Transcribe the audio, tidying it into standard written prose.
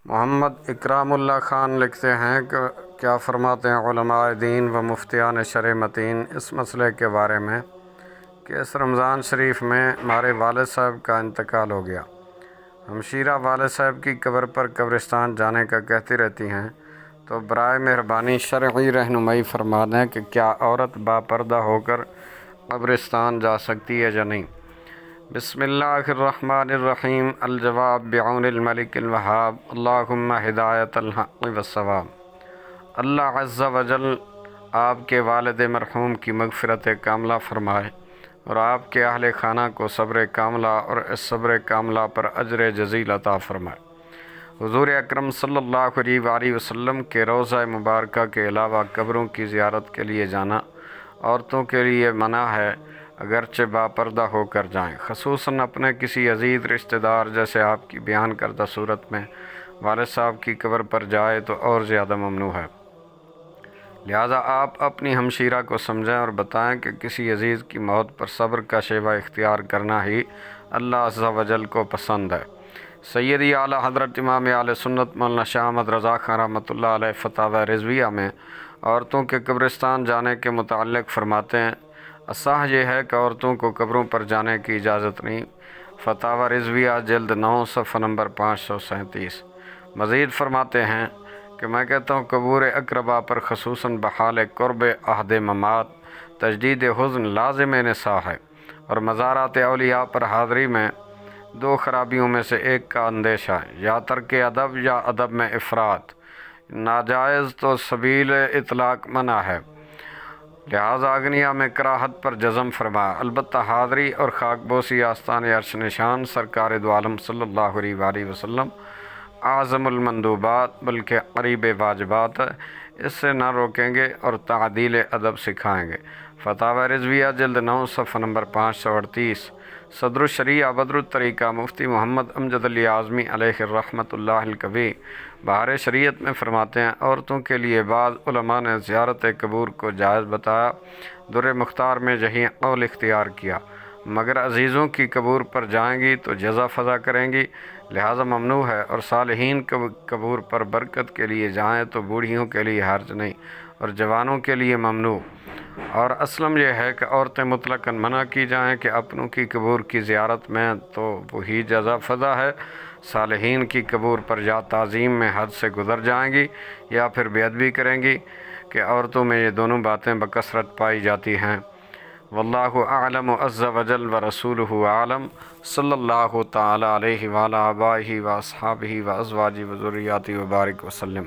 محمد اکرام اللہ خان لکھتے ہیں کہ کیا فرماتے ہیں علماء دین و مفتیان شرع متین اس مسئلے کے بارے میں کہ اس رمضان شریف میں ہمارے والد صاحب کا انتقال ہو گیا۔ ہمشیرہ والد صاحب کی قبر پر قبرستان جانے کا کہتی رہتی ہیں، تو برائے مہربانی شرعی رہنمائی فرما دیں کہ کیا عورت باپردہ ہو کر قبرستان جا سکتی ہے یا نہیں۔ بسم اللہ الرحمن الرحیم۔ الجواب بعون الملک الوہاب۔ اللہم ہدایت الحق والصواب۔ اللہ عز و جل آپ کے والد مرحوم کی مغفرت کاملہ فرمائے اور آپ کے اہل خانہ کو صبر کاملہ اور اس صبر کاملہ پر اجر جزیل عطا فرمائے۔ حضور اکرم صلی اللہ علیہ وآلہ وسلم کے روضہ مبارکہ کے علاوہ قبروں کی زیارت کے لیے جانا عورتوں کے لیے منع ہے، اگرچہ باپردہ ہو کر جائیں، خصوصاً اپنے کسی عزیز رشتہ دار جیسے آپ کی بیان کردہ صورت میں والد صاحب کی قبر پر جائے تو اور زیادہ ممنوع ہے۔ لہذا آپ اپنی ہمشیرہ کو سمجھیں اور بتائیں کہ کسی عزیز کی موت پر صبر کا شیوہ اختیار کرنا ہی اللہ عز و جل کو پسند ہے۔ سیدی اعلیٰ حضرت امام اہل سنت مولانا شاہ احمد رضا خان رحمۃ اللہ علیہ فتاوی رضویہ میں عورتوں کے قبرستان جانے کے متعلق فرماتے ہیں، اصح یہ ہے کہ عورتوں کو قبروں پر جانے کی اجازت نہیں۔ فتاوی رضویہ جلد 9 صفحہ نمبر 537۔ مزید فرماتے ہیں کہ میں کہتا ہوں قبور اقربا پر خصوصاً بحال قرب عہد ممات تجدید حزن لازم نساء ہے، اور مزارات اولیاء پر حاضری میں 2 خرابیوں میں سے ایک کا اندیشہ ہے، یا ترک ادب یا ادب میں افراط، ناجائز تو سبیل اطلاق منع ہے، لہذا اگنیا میں کراہت پر جزم فرمایا۔ البتہ حاضری اور خاک بوسی آستان عرش نشان سرکار دو عالم صلی اللہ علیہ وآلہ وسلم اعظم المندوبات بلکہ قریب واجبات ہے، اس سے نہ روکیں گے اور تعدیل ادب سکھائیں گے۔ فتاوی رضویہ جلد 9 صفحہ نمبر 538۔ صدر الشریعہ بدر الطریقہ مفتی محمد امجد علی اعظمی علیہ الرحمۃ اللہ الکبی بہار شریعت میں فرماتے ہیں، عورتوں کے لیے بعض علماء نے زیارت قبور کو جائز بتایا، در مختار میں یہی قول اختیار کیا، مگر عزیزوں کی قبور پر جائیں گی تو جزا فضا کریں گی، لہذا ممنوع ہے، اور صالحین قبور پر برکت کے لیے جائیں تو بوڑھیوں کے لیے حرج نہیں اور جوانوں کے لیے ممنوع۔ اور اصلاً یہ ہے کہ عورتیں مطلقاً منع کی جائیں کہ اپنوں کی قبور کی زیارت میں تو وہی جزا فضا ہے، صالحین کی قبور پر یا تعظیم میں حد سے گزر جائیں گی یا پھر بے ادبی کریں گی، کہ عورتوں میں یہ دونوں باتیں بکثرت پائی جاتی ہیں۔ واللہ اعلم عز وجل ورسولہ عالم۔ صلی اللہ تعالی علیہ وعلی آبائہ واصحابہ وازواجہ وذریاتہ وبارک وسلم۔